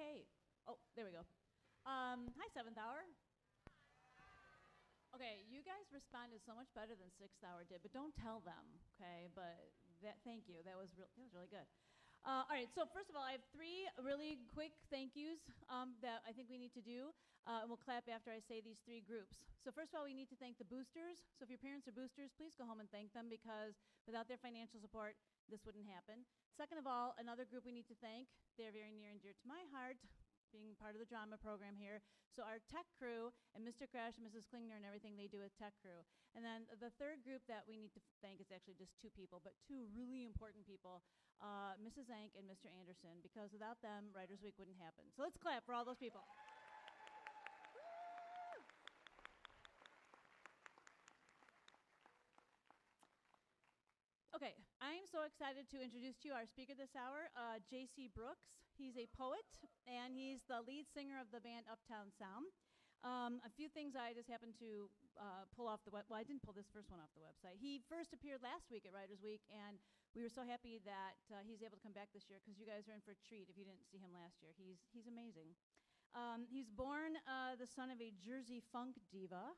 Okay. Oh, there we go. Hi, Seventh Hour. Okay, you guys responded so much better than Sixth Hour did, but don't tell them, okay? But thank you. That was really good. All right, so first of all, I have three really quick thank yous that I think we need to do, and we'll clap after I say these three groups. So first of all, we need to thank the boosters. So if your parents are boosters, please go home and thank them, because without their financial support, this wouldn't happen. Second of all, another group we need to thank. They're very near and dear to my heart, being part of the drama program here. So our tech crew and Mr. Crash and Mrs. Klingner and everything they do with tech crew. And then the third group that we need to thank is actually just two people, but two really important people, Mrs. Zank and Mr. Anderson, because without them, Writers Week wouldn't happen. So let's clap for all those people. Okay, I'm so excited to introduce to you our speaker this hour, J.C. Brooks. He's a poet, and he's the lead singer of the band Uptown Sound. A few things I just happened to pull off the well, I didn't pull this first one off the website. He first appeared last week at Writers Week, and we were so happy that he's able to come back this year, because you guys are in for a treat if you didn't see him last year. He's amazing. He's born the son of a Jersey funk diva.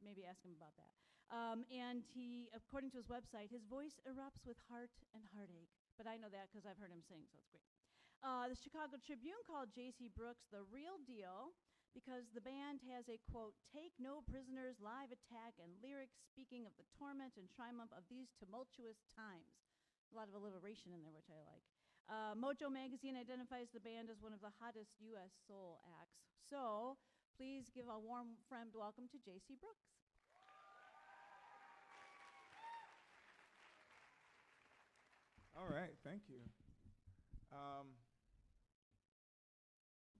Maybe ask him about that. And he, according to his website, his voice erupts with heart and heartache. But I know that because I've heard him sing, so it's great. The Chicago Tribune called J.C. Brooks the real deal, because the band has a, quote, "take no prisoners live attack and lyrics speaking of the torment and triumph of these tumultuous times." A lot of alliteration in there, which I like. Mojo Magazine identifies the band as one of the hottest U.S. soul acts. So please give a warm Fremd welcome to J.C. Brooks. All right, thank you.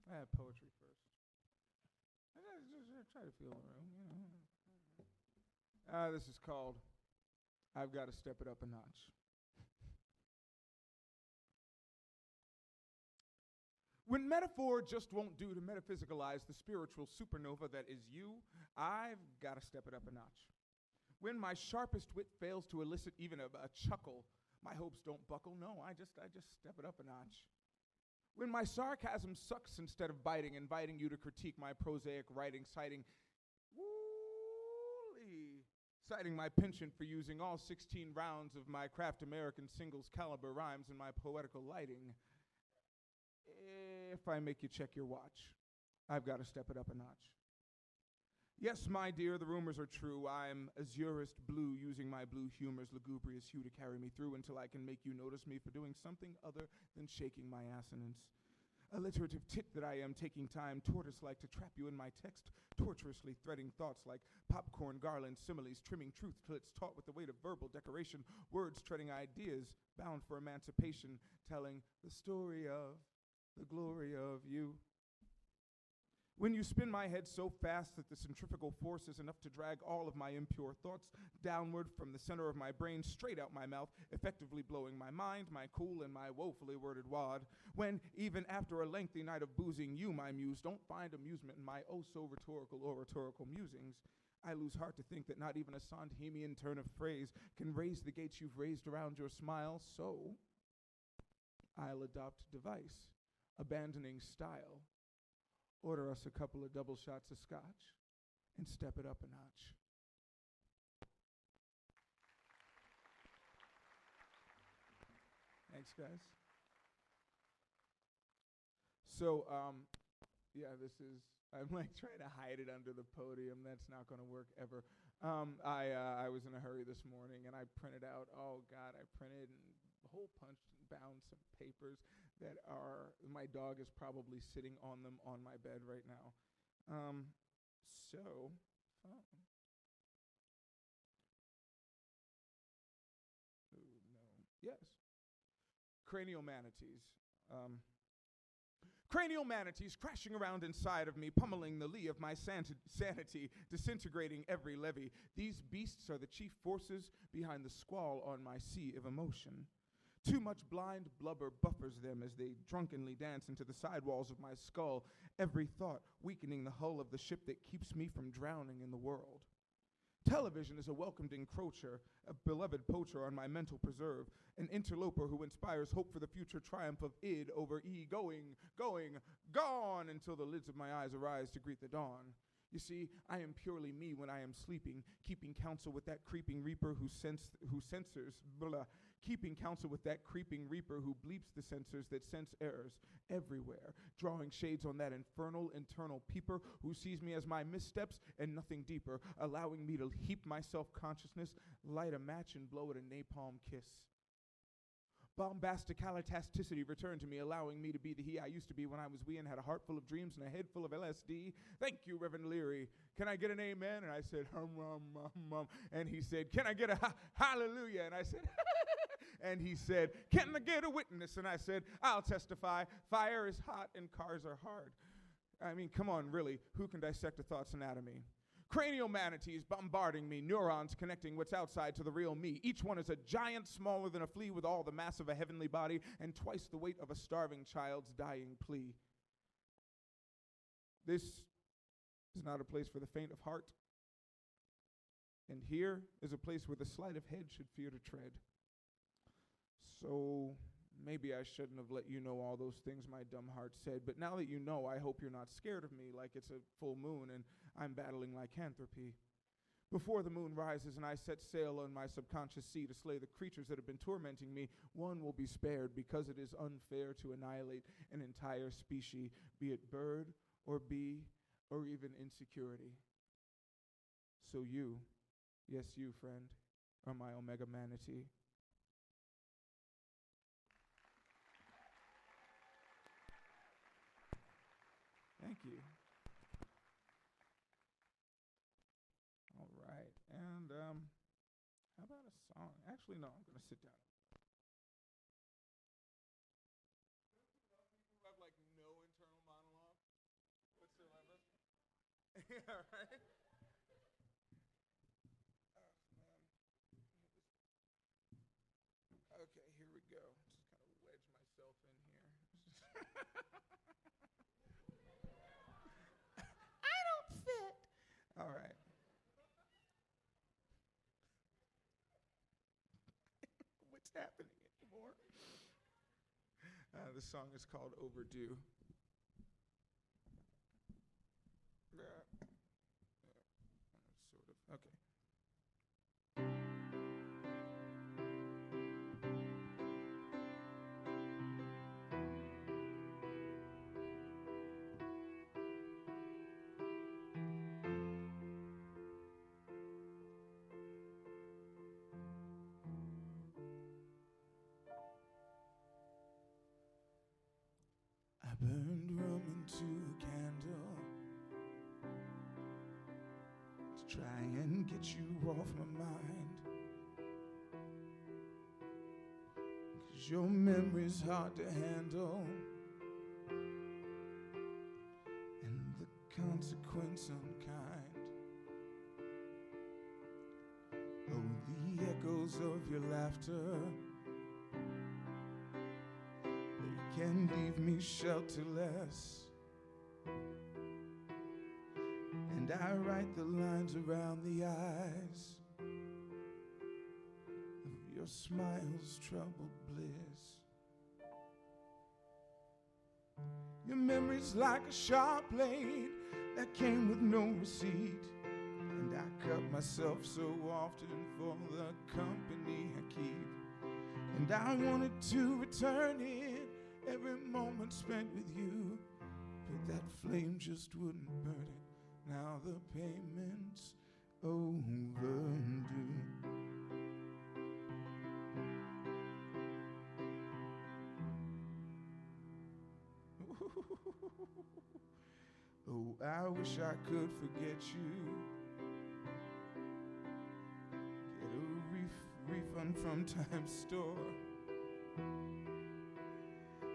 I have poetry first. I just try to feel the room, you know. This is called "I've Got to Step It Up a Notch." When metaphor just won't do to metaphysicalize the spiritual supernova that is you, I've got to step it up a notch. When my sharpest wit fails to elicit even a chuckle, my hopes don't buckle. No, I just step it up a notch. When my sarcasm sucks instead of biting, inviting you to critique my prosaic writing, citing my penchant for using all 16 rounds of my Craft American singles caliber rhymes in my poetical lighting. If I make you check your watch, I've got to step it up a notch. Yes, my dear, the rumors are true. I'm azurist blue, using my blue humor's lugubrious hue to carry me through until I can make you notice me for doing something other than shaking my assonance. Alliterative tit that I am, taking time tortoise-like to trap you in my text, tortuously threading thoughts like popcorn garland similes, trimming truth till it's taut with the weight of verbal decoration, words treading ideas, bound for emancipation, telling the story of the glory of you. When you spin my head so fast that the centrifugal force is enough to drag all of my impure thoughts downward from the center of my brain straight out my mouth, effectively blowing my mind, my cool, and my woefully worded wad. When, even after a lengthy night of boozing, you, my muse, don't find amusement in my oh-so-rhetorical oratorical musings, I lose heart to think that not even a Sondheimian turn of phrase can raise the gates you've raised around your smile, so I'll adopt device, abandoning style, order us a couple of double shots of scotch, and step it up a notch. Thanks, guys. So, I'm like trying to hide it under the podium. That's not going to work ever. I was in a hurry this morning, and I printed out, I printed and hole punched and bound some papers that my dog is probably sitting on them on my bed right now. So, fun. Oh, no. Yes. Cranial manatees. Cranial manatees crashing around inside of me, pummeling the lee of my sanity, disintegrating every levee. These beasts are the chief forces behind the squall on my sea of emotion. Too much blind blubber buffers them as they drunkenly dance into the sidewalls of my skull, every thought weakening the hull of the ship that keeps me from drowning in the world. Television is a welcomed encroacher, a beloved poacher on my mental preserve, an interloper who inspires hope for the future triumph of id over e, gone, until the lids of my eyes arise to greet the dawn. You see, I am purely me when I am sleeping, keeping counsel with that creeping reaper who censors, keeping counsel with that creeping reaper who bleeps the censors that sense errors everywhere, drawing shades on that infernal internal peeper who sees me as my missteps and nothing deeper, allowing me to heap my self-consciousness, light a match and blow it a napalm kiss. Bombasticalitasticity returned to me, allowing me to be the he I used to be when I was wee and had a heart full of dreams and a head full of LSD. Thank you, Reverend Leary. Can I get an amen? And I said, hum. And he said, can I get a hallelujah? And I said, and he said, can I get a witness? And I said, I'll testify. Fire is hot and cars are hard. I mean, come on, really. Who can dissect a thought's anatomy? Cranial manatees bombarding me, neurons connecting what's outside to the real me. Each one is a giant smaller than a flea with all the mass of a heavenly body and twice the weight of a starving child's dying plea. This is not a place for the faint of heart. And here is a place where the sleight of head should fear to tread. So maybe I shouldn't have let you know all those things my dumb heart said, but now that you know, I hope you're not scared of me like it's a full moon and I'm battling lycanthropy. Before the moon rises and I set sail on my subconscious sea to slay the creatures that have been tormenting me, one will be spared because it is unfair to annihilate an entire species, be it bird or bee or even insecurity. So you, yes you, friend, are my omega manatee. Thank you. All right, and how about a song? Actually, no, I'm going to sit down. People who have like no internal monologue whatsoever. Yeah, right? Oh, man. Okay, here we go. Just kind of wedge myself in here. I don't fit. All right. What's happening anymore? The song is called Overdue. Sort of. Okay. I burned rum into a candle to try and get you off my mind, 'cause your memory's hard to handle and the consequence unkind. Oh, the echoes of your laughter, can leave me shelterless, and I write the lines around the eyes of your smile's troubled bliss. Your memory's like a sharp blade that came with no receipt, and I cut myself so often for the company I keep, and I wanted to return it every moment spent with you, but that flame just wouldn't burn it. Now the payment's overdue. Oh, I wish I could forget you. Get a refund from Time's Store,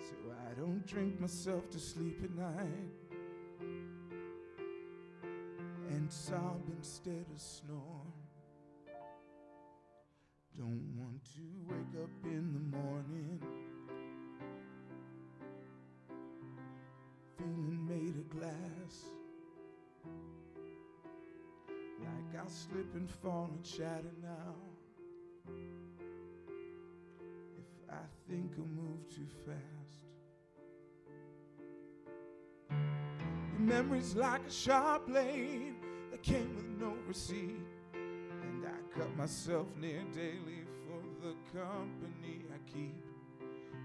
so I don't drink myself to sleep at night and sob instead of snore. Don't want to wake up in the morning feeling made of glass, like I'll slip and fall and shatter now if I think I'll move too fast. Your memory's like a sharp blade that came with no receipt, and I cut myself near daily for the company I keep.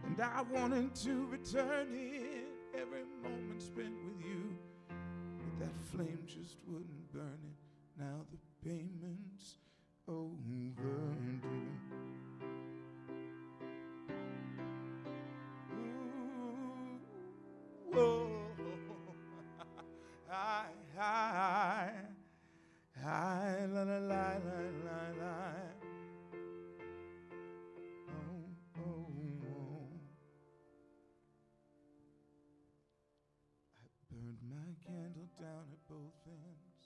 And I wanted to return it every moment spent with you, but that flame just wouldn't burn it. Now the payment's overdue. Ooh, whoa. Hi, la la la la la la. Oh, oh, oh. I burned my candle down at both ends,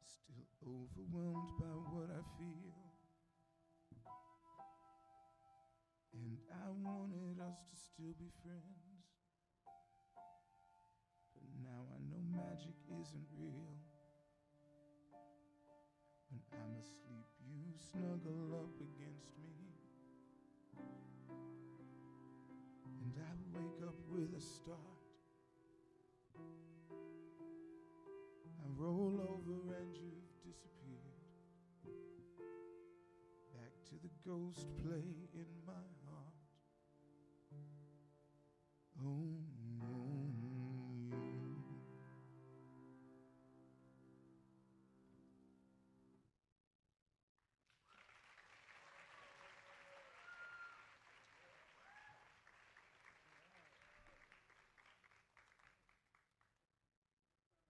still overwhelmed by what I feel. And I wanted us to still be friends, but now I know magic isn't real. When I'm asleep, you snuggle up against me, and I wake up with a start. I roll over and you've disappeared, back to the ghost play in my heart. Oh, you.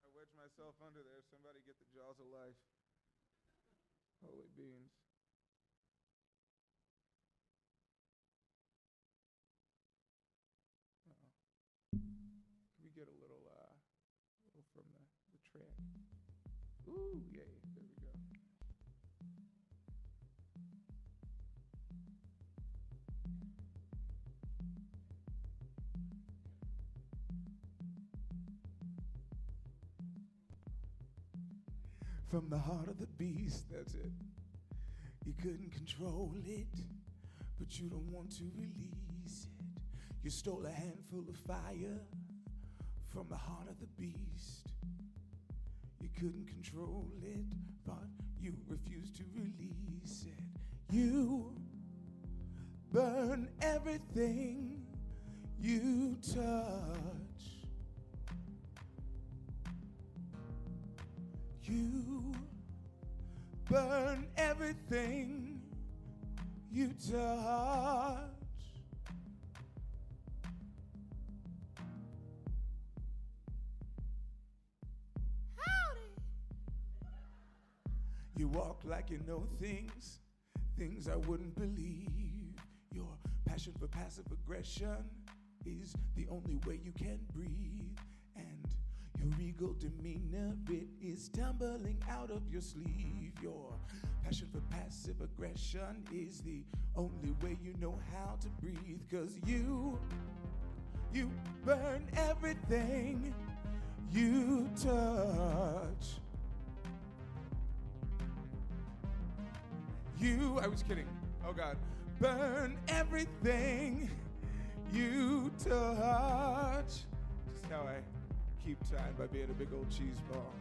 I wedged myself under there. Somebody get the jaws of life. Holy beans. Can we get a little from the track? Ooh, yay. There we go. From the heart of the beast, that's it. You couldn't control it, but you don't want to release it. You stole a handful of fire from the heart of the beast. You couldn't control it, but you refused to release it. You burn everything you touch. You burn everything you touch. Howdy. You walk like you know things I wouldn't believe. Your passion for passive aggression is the only way you can breathe. And your regal demeanor, it is tumbling out of your sleeve. Your passion for passive aggression is the only way you know how to breathe. 'Cause you burn everything you touch. I was kidding. Oh God. Burn everything you touch. Just how I keep time by being a big old cheese ball.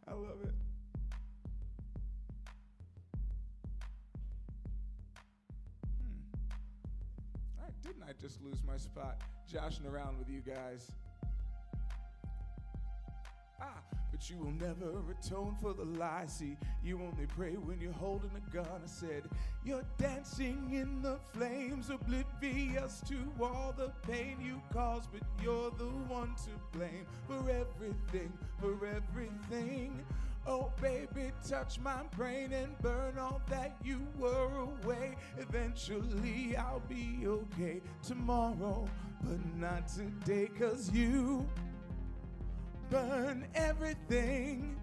I love it. All right, didn't I just lose my spot joshing around with you guys? But you will never atone for the lie. See, you only pray when you're holding a gun. I said, you're dancing in the flames, oblivious to all the pain you caused, but you're the one to blame for everything. Oh, baby, touch my brain and burn all that you were away. Eventually, I'll be okay tomorrow, but not today, 'cause you burn everything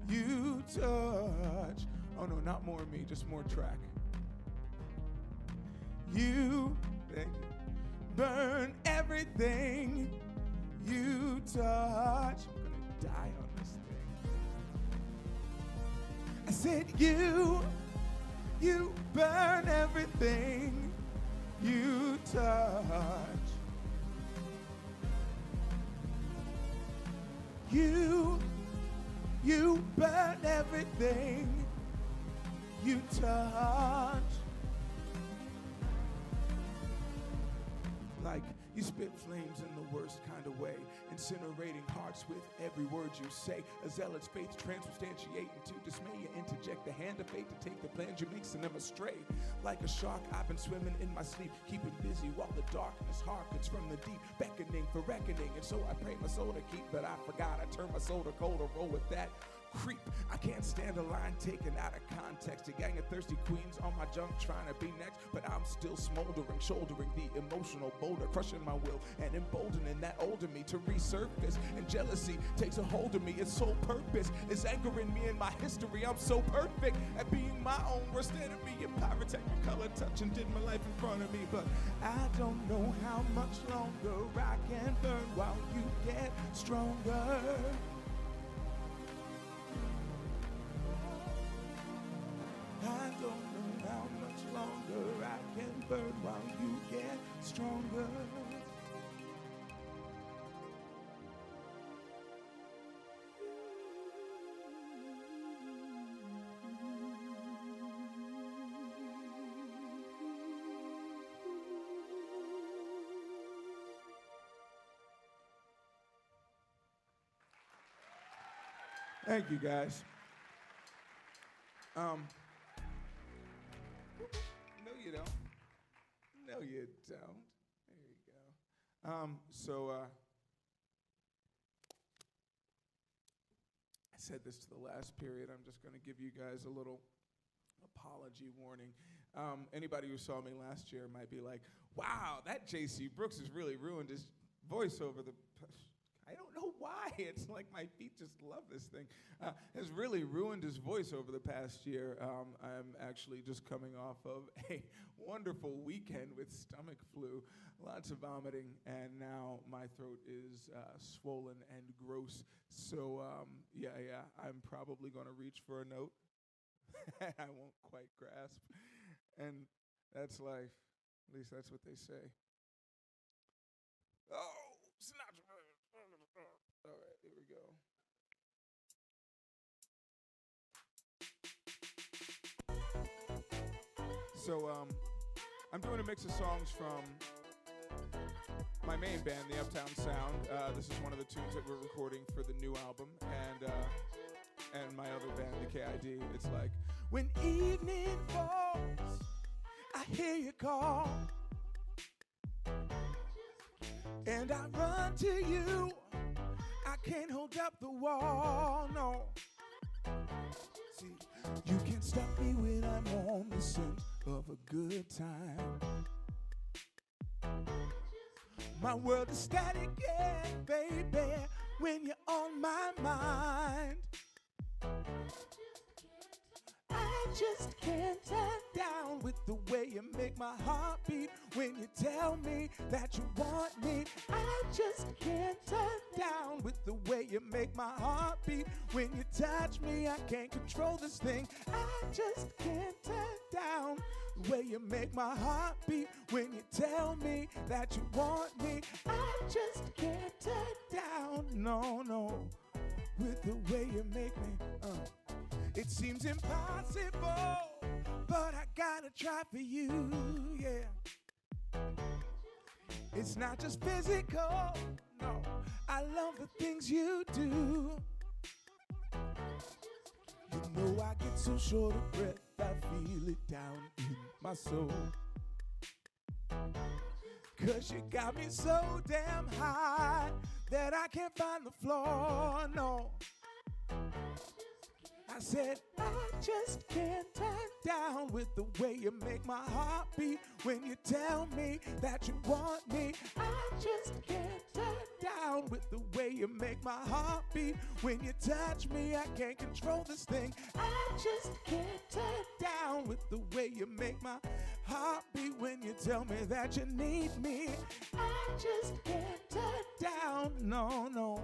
you touch. Oh no, not more of me, just more track. You burn everything you touch. I'm gonna die on this thing. I said, you burn everything you touch. You burn everything you touch. Like you spit flames in the worst kind of way, incinerating hearts with every word you say. A zealot's faith transubstantiating to dismay. You interject the hand of fate to take the plans you make, send them astray. Like a shark, I've been swimming in my sleep, keeping busy while the darkness hearkens from the deep, beckoning for reckoning. And so I pray my soul to keep, but I forgot I turned my soul to cold to roll with that creep. I can't stand a line taken out of context. A gang of thirsty queens on my junk trying to be next, but I'm still smoldering, shouldering the emotional boulder, crushing my will and emboldening that older me to resurface. And jealousy takes a hold of me. Its sole purpose is anchoring me in my history. I'm so perfect at being my own worst enemy. And pyrotechnic color touching did my life in front of me, but I don't know how much longer I can burn while you get stronger. I don't know how much longer I can burn while you get stronger. Thank you, guys. No, you don't. No, you don't. There you go. I said this to the last period. I'm just going to give you guys a little apology warning. Anybody who saw me last year might be like, wow, that J.C. Brooks has really ruined his voice over the... I don't know why. It's like my feet just love this thing. Has really ruined his voice over the past year. I'm actually just coming off of a wonderful weekend with stomach flu, lots of vomiting, and now my throat is swollen and gross. So, yeah, I'm probably going to reach for a note I won't quite grasp. And that's life. At least that's what they say. Oh, snap. All right, here we go. So, I'm doing a mix of songs from my main band, the Uptown Sound. This is one of the tunes that we're recording for the new album, and my other band, the KID. It's like, when evening falls, I hear you call, and I run to you. I can't hold up the wall, no. See, you can't stop me when I'm on the scent of a good time. My world is static, yeah, baby, when you're on my mind. I just can't turn down with the way you make my heart beat when you tell me that you want me. I just can't turn down with the way you make my heart beat when you touch me. I can't control this thing. I just can't turn down the way you make my heart beat when you tell me that you want me. I just can't turn down, no, with the way you make me. It seems impossible, but I gotta try for you, yeah. It's not just physical, no, I love the things you do. You know I get so short of breath, I feel it down in my soul. 'Cause you got me so damn high that I can't find the floor, no. I said, I just can't turn down with the way you make my heart beat when you tell me that you want me. I just can't turn down with the way you make my heart beat when you touch me. I can't control this thing. I just can't turn down with the way you make my heart beat when you tell me that you need me. I just can't turn down, no.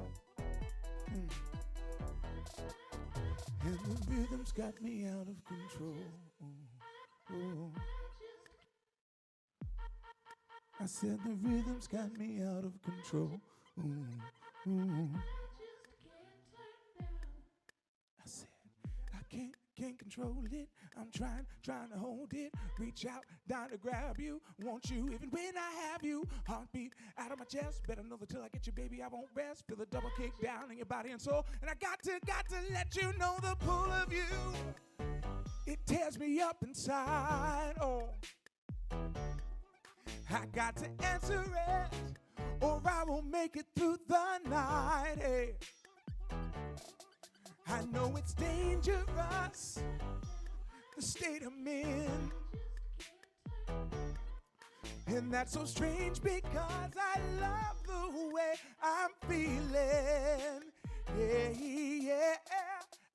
The rhythm's got me out of control. Oh. I said the rhythm's got me out of control. I said I can't control it. I'm trying to hold it. Reach out, down to grab you. Want you even when I have you. Heartbeat out of my chest. Better know that till I get you, baby, I won't rest. Feel the double kick down in your body and soul. And I got to let you know the pull of you. It tears me up inside. Oh, I got to answer it, or I won't make it through the night. Hey, I know it's dangerous, the state I'm in. And that's so strange because I love the way I'm feeling. Yeah.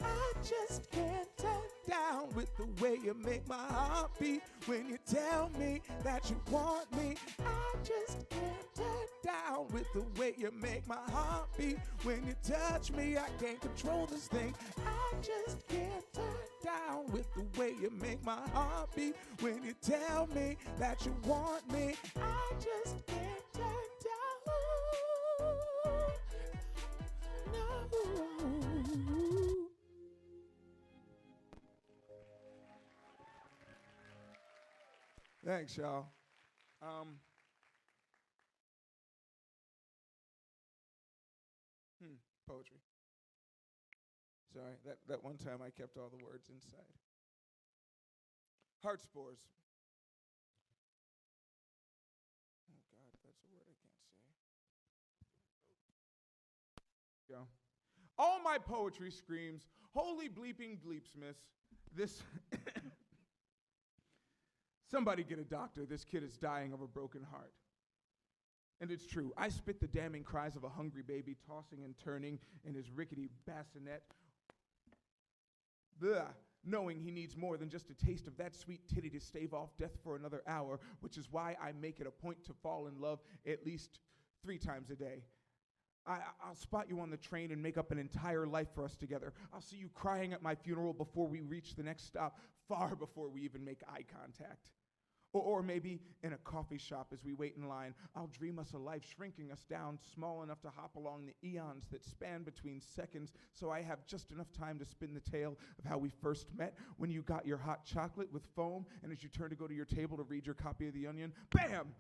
I just can't turn down with the way you make my heart beat. When you tell me that you want me, I just can't turn down with the way you make my heart beat. When you touch me, I can't control this thing. I just can't turn down with the way you make my heart beat. When you tell me that you want me, I just can't turn down. No. Thanks, y'all. Poetry. Sorry, that one time I kept all the words inside. Heart spores. Oh, God, that's a word I can't say. Go. All my poetry screams, holy bleeping bleepsmiths. This... Somebody get a doctor. This kid is dying of a broken heart. And it's true. I spit the damning cries of a hungry baby tossing and turning in his rickety bassinet. Blah, knowing he needs more than just a taste of that sweet titty to stave off death for another hour, which is why I make it a point to fall in love at least 3 times a day. I'll spot you on the train and make up an entire life for us together. I'll see you crying at my funeral before we reach the next stop, far before we even make eye contact. Or maybe in a coffee shop as we wait in line, I'll dream us a life shrinking us down small enough to hop along the eons that span between seconds so I have just enough time to spin the tale of how we first met when you got your hot chocolate with foam, and as you turn to go to your table to read your copy of The Onion, bam!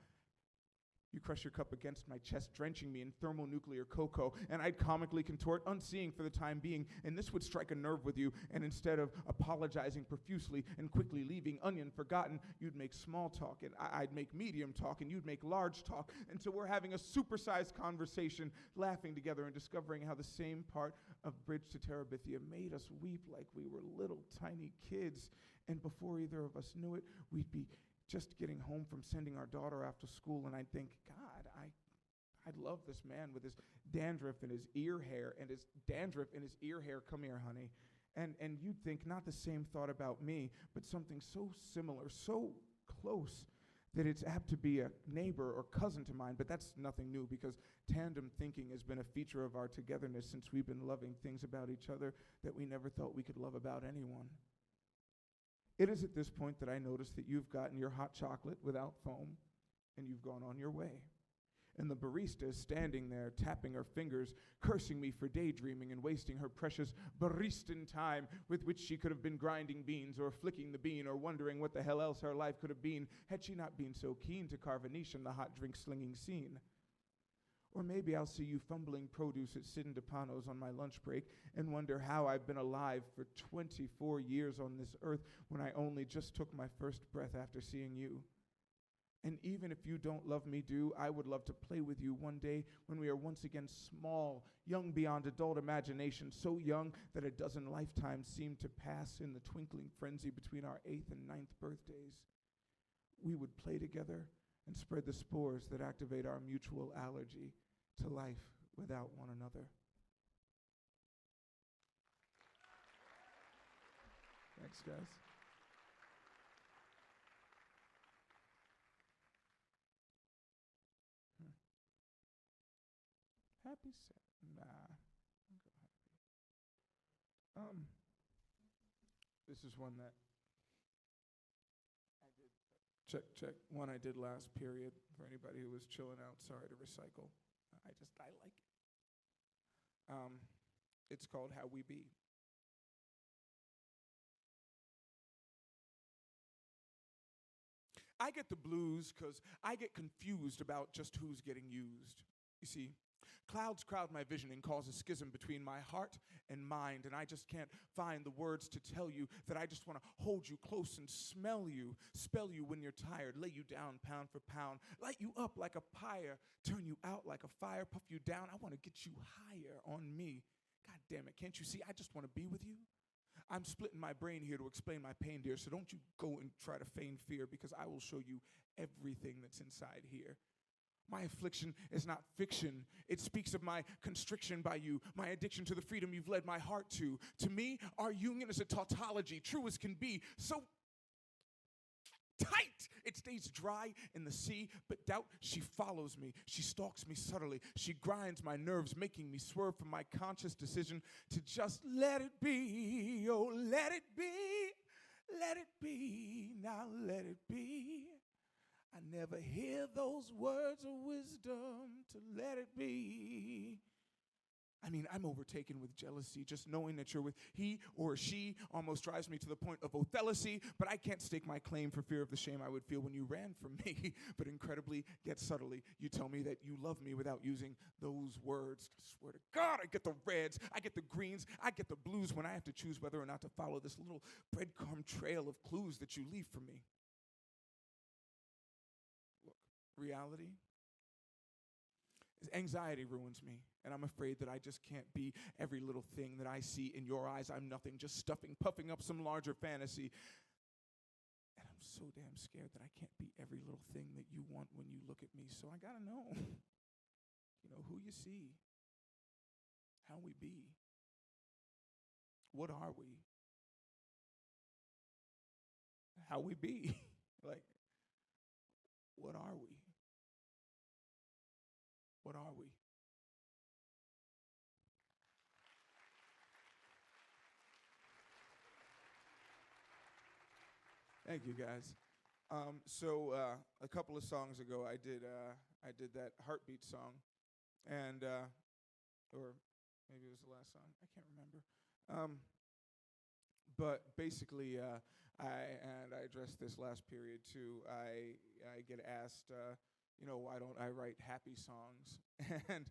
You crush your cup against my chest, drenching me in thermonuclear cocoa, and I'd comically contort, unseeing for the time being, and this would strike a nerve with you, and instead of apologizing profusely and quickly leaving Onion forgotten, you'd make small talk, and I'd make medium talk, and you'd make large talk, until we're having a supersized conversation, laughing together and discovering how the same part of Bridge to Terabithia made us weep like we were little tiny kids, and before either of us knew it, we'd be just getting home from sending our daughter off to school, and I'd think, God, I'd love this man with his dandruff in his ear hair, and his dandruff in his ear hair, come here, honey. And you'd think not the same thought about me, but something so similar, so close, that it's apt to be a neighbor or cousin to mine, but that's nothing new, because tandem thinking has been a feature of our togetherness since we've been loving things about each other that we never thought we could love about anyone. It is at this point that I notice that you've gotten your hot chocolate without foam, and you've gone on your way. And the barista is standing there, tapping her fingers, cursing me for daydreaming and wasting her precious baristan time with which she could have been grinding beans or flicking the bean or wondering what the hell else her life could have been had she not been so keen to carve a niche in the hot drink-slinging scene. Or maybe I'll see you fumbling produce at Sid and DePano's on my lunch break and wonder how I've been alive for 24 years on this earth when I only just took my first breath after seeing you. And even if you don't love me do, I would love to play with you one day when we are once again small, young beyond adult imagination, so young that a dozen lifetimes seem to pass in the twinkling frenzy between our 8th and 9th birthdays. We would play together and spread the spores that activate our mutual allergy to life without one another. Thanks, guys. Happy set. Nah. I'll go happy. This is one that I did. Check. One I did last period for anybody who was chilling out. Sorry to recycle. I like it. It's called How We Be. I get the blues because I get confused about just who's getting used. You see, clouds crowd my vision and cause a schism between my heart and mind, and I just can't find the words to tell you that I just want to hold you close and smell you, spell you when you're tired, lay you down pound for pound, light you up like a pyre, turn you out like a fire, puff you down. I want to get you higher on me. God damn it, can't you see? I just want to be with you. I'm splitting my brain here to explain my pain, dear, so don't you go and try to feign fear, because I will show you everything that's inside here. My affliction is not fiction. It speaks of my constriction by you, my addiction to the freedom you've led my heart to. To me, our union is a tautology, true as can be, so tight it stays dry in the sea, but doubt, she follows me. She stalks me subtly. She grinds my nerves, making me swerve from my conscious decision to just let it be. Oh, let it be. Let it be. Now let it be. I never hear those words of wisdom to let it be. I mean, I'm overtaken with jealousy. Just knowing that you're with he or she almost drives me to the point of Othellocy, but I can't stake my claim for fear of the shame I would feel when you ran from me. But incredibly, yet subtly, you tell me that you love me without using those words. I swear to God, I get the reds, I get the greens, I get the blues when I have to choose whether or not to follow this little breadcrumb trail of clues that you leave for me. Look, reality is anxiety ruins me, and I'm afraid that I just can't be every little thing that I see in your eyes. I'm nothing, just stuffing, puffing up some larger fantasy. And I'm so damn scared that I can't be every little thing that you want when you look at me. So I gotta know, who you see, how we be, what are we, how we be, like, what are we? What are we? Thank you, guys. So a couple of songs ago, I did that heartbeat song, and or maybe it was the last song. I can't remember. But basically, I addressed this last period too. I get asked, why don't I write happy songs? And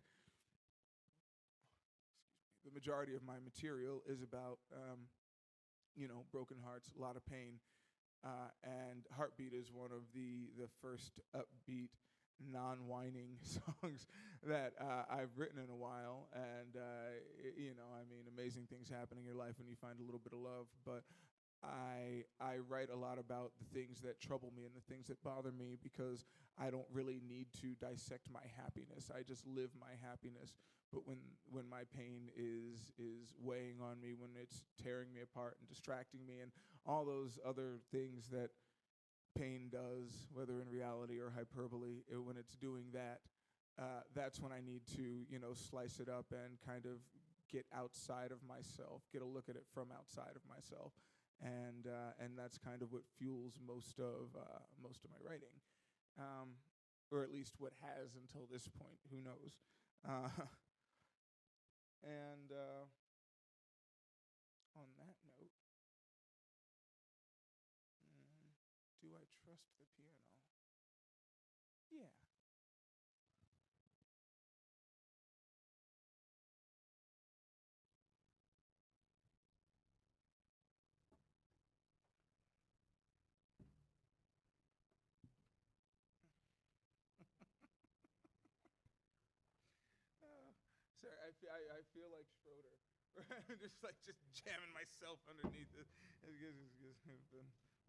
the majority of my material is about, broken hearts, a lot of pain. And Heartbeat is one of the first upbeat, non-whining songs that I've written in a while. And, amazing things happen in your life when you find a little bit of love. But I write a lot about the things that trouble me and the things that bother me, because I don't really need to dissect my happiness. I just live my happiness. But when my pain is weighing on me, when it's tearing me apart and distracting me and all those other things that pain does, whether in reality or hyperbole, when it's doing that, that's when I need to, slice it up and kind of get outside of myself, get a look at it from outside of myself. And that's kind of what fuels most of my writing, or at least what has until this point. Who knows? And on that note, do I trust the piano? Yeah. Sorry, I feel like Schroeder. just jamming myself underneath it.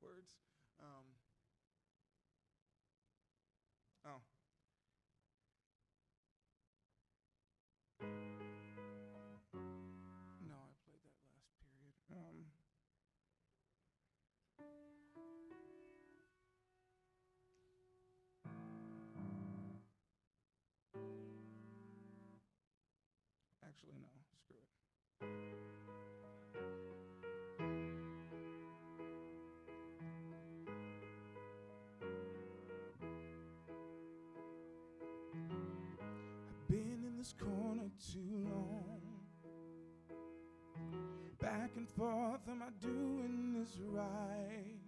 Words. Oh. No, I played that last period. Actually, no. Screw it. this corner too long. Back and forth, am I doing this right?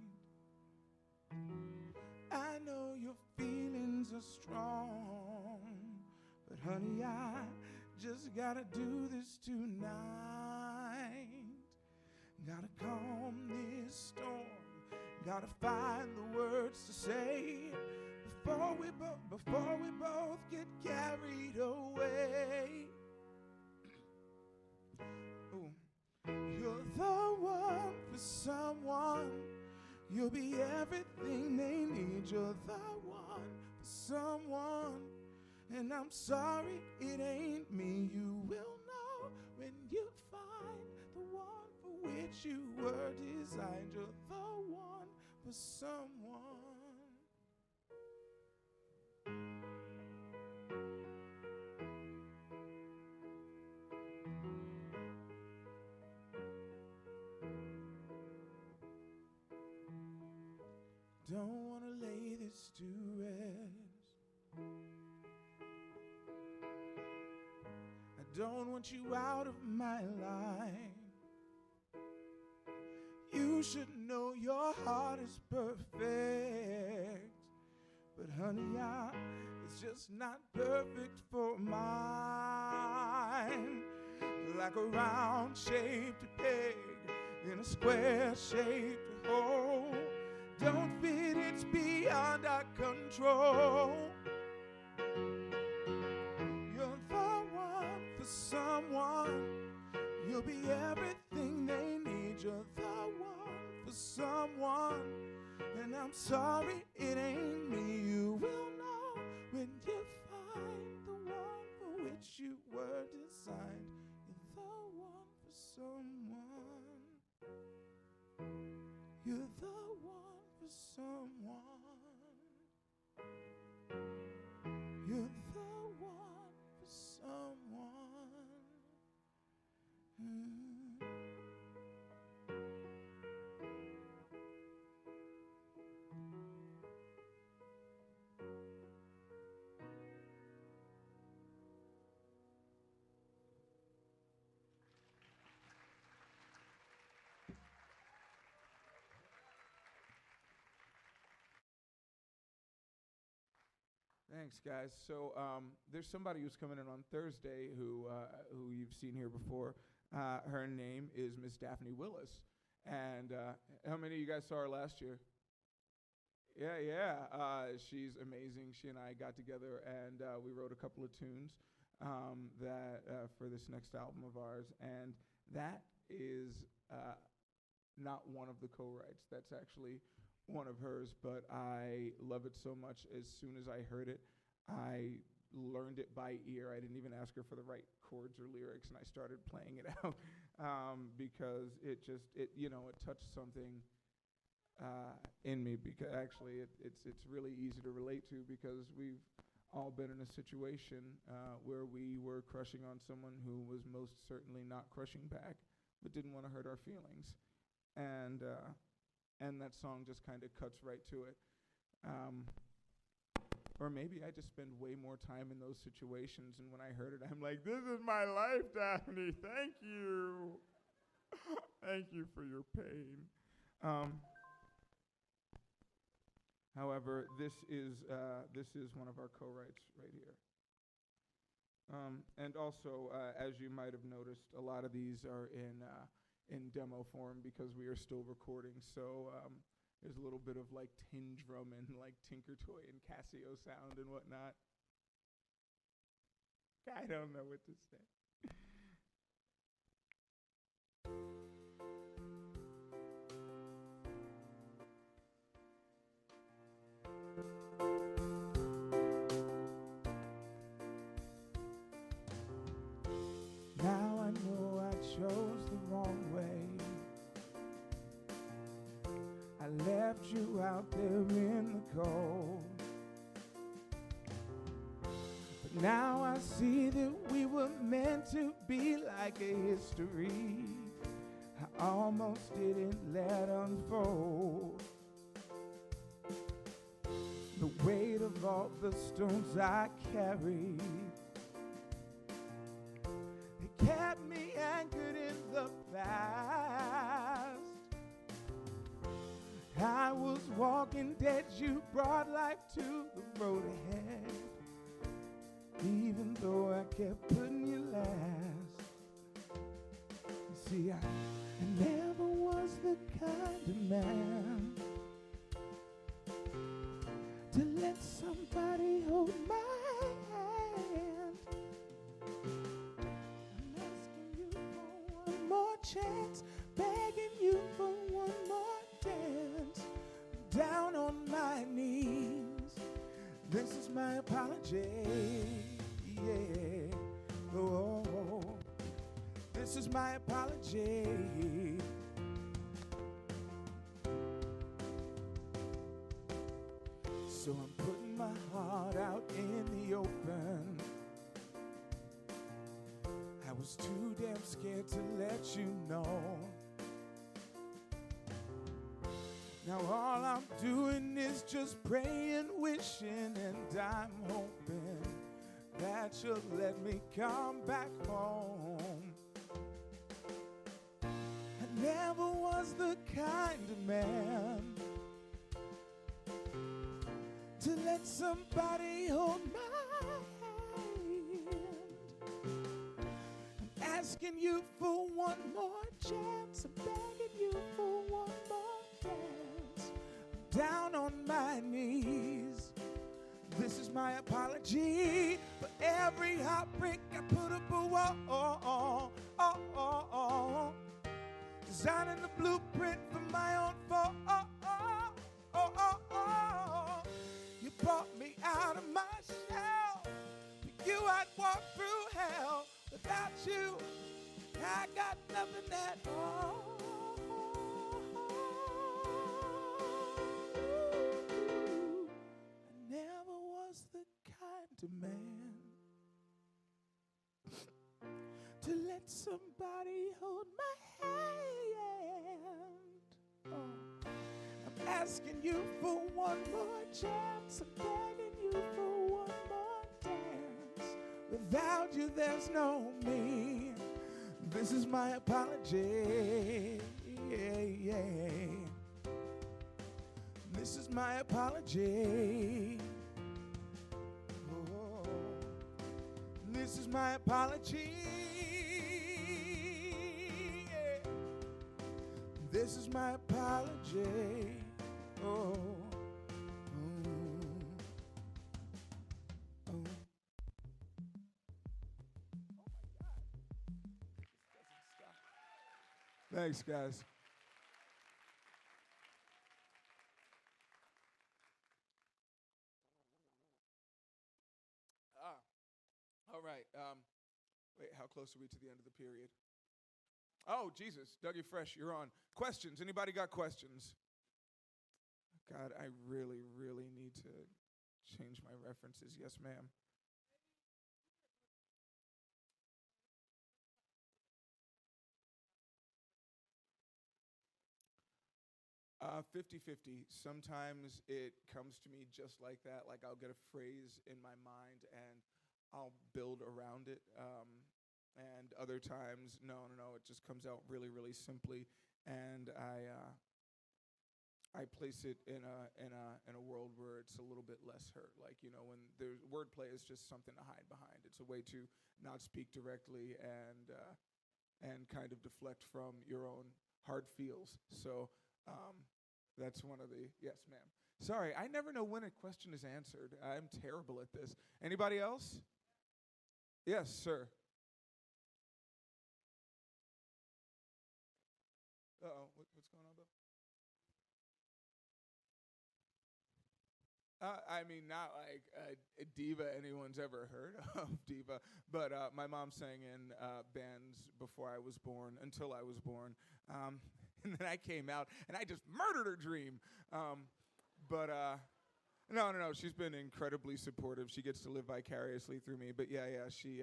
I know your feelings are strong, but honey, I just gotta do this tonight. Gotta calm this storm, gotta find the words to say before we both get carried away. Ooh. You're the one for someone, you'll be everything they need. You're the one for someone, and I'm sorry it ain't me. You will know when you find the one for which you were designed. You're the one for someone. Don't want to lay this to rest. I don't want you out of my life. You should know your heart is perfect, but honey, it's just not perfect for mine. Like a round-shaped peg in a square-shaped hole. Don't fit, it's beyond our control. You're the one for someone, you'll be everything they need. You're the one for someone, and I'm sorry it ain't me. You will know when you find the one for which you were designed. You're the one for someone. You're the one for someone. You're the one for someone. Thanks, guys. So there's somebody who's coming in on Thursday who you've seen here before. Her name is Miss Daphne Willis. And how many of you guys saw her last year? Yeah. She's amazing. She and I got together and we wrote a couple of tunes that for this next album of ours. And that is not one of the co-writes. That's actually one of hers, but I love it so much. As soon as I heard it, I learned it by ear. I didn't even ask her for the right chords or lyrics, and I started playing it out because it touched something in me. Because actually, it's really easy to relate to because we've all been in a situation where we were crushing on someone who was most certainly not crushing back, but didn't want to hurt our feelings, and that song just kind of cuts right to it. Or maybe I just spend way more time in those situations, and when I heard it, I'm like, this is my life, Daphne. Thank you. Thank you for your pain. However, this is one of our co-writes right here. And also, as you might have noticed, a lot of these are in demo form because we are still recording. So there's a little bit of like tin drum and like Tinker Toy and Casio sound and whatnot. I don't know what to say. Now I know I chose the wrong way. I left you out there in the cold. But now I see that we were meant to be like a history I almost didn't let unfold. The weight of all the stones I carried kept me anchored in the past. I was walking dead, you brought life to the road ahead. Even though I kept putting you last. You see, I never was the kind of man to let somebody hold my hand. I'm asking you for one more chance, begging you for one more dance. Down on my knees, this is my apology. Yeah, oh, this is my apology. So I'm putting my heart out in the open. I was too damn scared to let you know. Now all I'm doing is just praying, wishing, and I'm hoping that you'll let me come back home. I never was the kind of man to let somebody hold my hand. I'm asking you for one more chance, I'm begging you for one more dance. I'm down on my knees. This is my apology for every heartbreak I put up a wall. Designing the blueprint for my own fall. You brought me out of my shell. For you I'd walk through hell. Without you, I got nothing at all. I never was the kind of man to let somebody hold my hand. Oh. I'm asking you for one more chance. I'm begging you for one more dance. Without you, there's no me. This is my apology. This is my apology. Oh, this is my apology. This is my apology. Oh, oh. Thanks, guys. All right. Wait, how close are we to the end of the period? Oh, Jesus. Dougie Fresh, you're on. Questions? Anybody got questions? God, I really, really need to change my references. Yes, ma'am. 50-50. Sometimes it comes to me just like that. Like I'll get a phrase in my mind and I'll build around it. And other times, no. It just comes out really, really simply, and I place it in a world where it's a little bit less hurt. Like when there's wordplay is just something to hide behind. It's a way to not speak directly and kind of deflect from your own hard feels. So that's one of the yes, ma'am. Sorry, I never know when a question is answered. I'm terrible at this. Anybody else? Yes, sir. Uh-oh, what's going on, Bill? I mean, not like a diva anyone's ever heard of diva, but my mom sang in bands before I was born, until I was born, and then I came out and I just murdered her dream. But no, she's been incredibly supportive. She gets to live vicariously through me. But yeah, she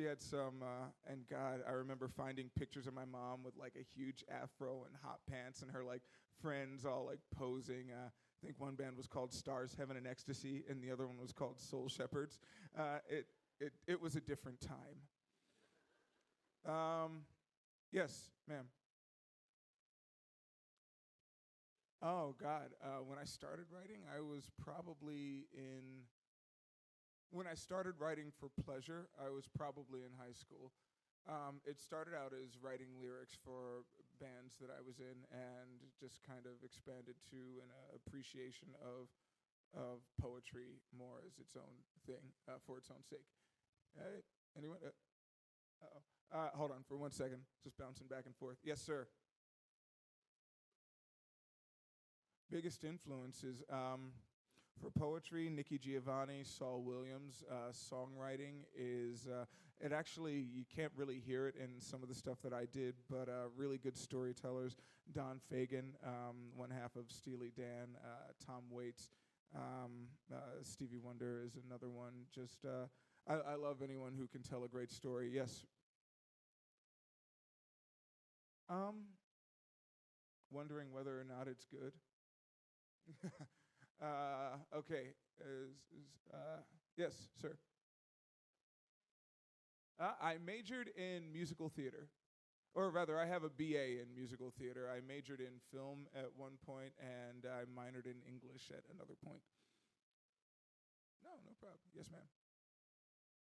had some, and God, I remember finding pictures of my mom with like a huge afro and hot pants, and her like friends all like posing. I think one band was called Stars, Heaven, and Ecstasy, and the other one was called Soul Shepherds. It was a different time. Yes, ma'am. Oh God, when I started writing, I was probably in. When I started writing for pleasure, I was probably in high school. It started out as writing lyrics for bands that I was in, and just kind of expanded to an appreciation of poetry more as its own thing, for its own sake. Hey, anyone? Uh-oh. Hold on for 1 second. Just bouncing back and forth. Yes, sir. Biggest influences for poetry: Nikki Giovanni, Saul Williams. Songwriting is it actually you can't really hear it in some of the stuff that I did, but really good storytellers. Don Fagan, one half of Steely Dan. Tom Waits, Stevie Wonder is another one. Just I love anyone who can tell a great story. Yes. Um, Wondering whether or not it's good. Okay. Yes, sir. I majored in musical theater. Or rather, I have a BA in musical theater. I majored in film at one point, and I minored in English at another point. No, no problem. Yes, ma'am.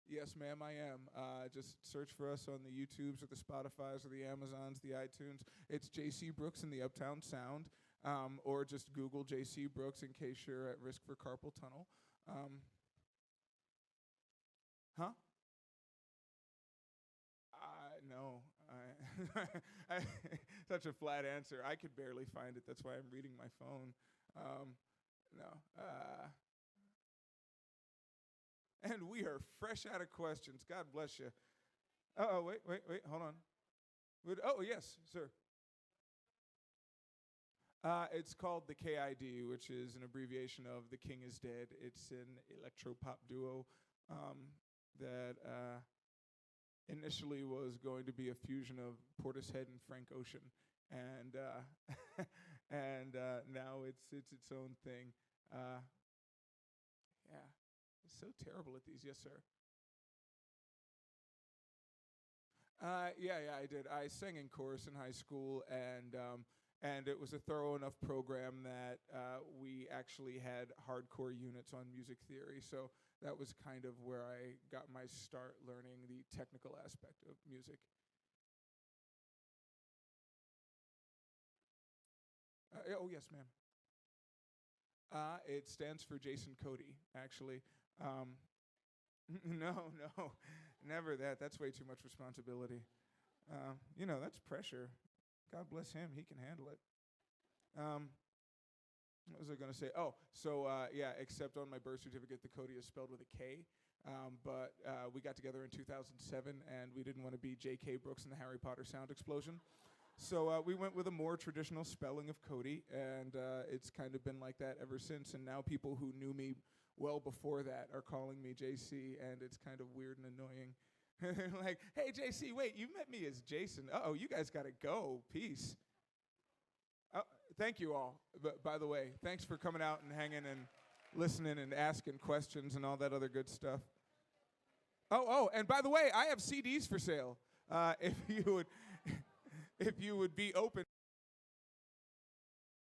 Yes, ma'am, I am. Just search for us on the YouTubes or the Spotifys or the Amazons, the iTunes. It's JC Brooks in the Uptown Sound, or just Google JC Brooks in case you're at risk for carpal tunnel. Huh? No. I such a flat answer. I could barely find it. That's why I'm reading my phone. Um, no. And we are fresh out of questions. God bless you. Oh, wait. Hold on. Oh, yes, sir. It's called the KID, which is an abbreviation of The King is Dead. It's an electro-pop duo that initially was going to be a fusion of Portishead and Frank Ocean, and and now it's its own thing. Yeah, so terrible at these. Yes, sir. Yeah, I did. I sang in chorus in high school, and it was a thorough enough program that we actually had hardcore units on music theory. So that was kind of where I got my start learning the technical aspect of music. Oh, yes, ma'am. It stands for Jason Cody, actually. Um, no, never that. That's way too much responsibility. That's pressure. God bless him. He can handle it. Um, what was I going to say? Oh, so yeah, except on my birth certificate, the Cody is spelled with a K. But we got together in 2007, and we didn't want to be J.K. Brooks in the Harry Potter sound explosion. So we went with a more traditional spelling of Cody, and it's kind of been like that ever since. And now people who knew me well before that are calling me JC, and it's kind of weird and annoying. Like, hey, JC, wait, you met me as Jason. Uh-oh, you guys got to go. Peace. Oh, thank you all. By the way, thanks for coming out and hanging and listening and asking questions and all that other good stuff. Oh, and by the way, I have CDs for sale. If you would be open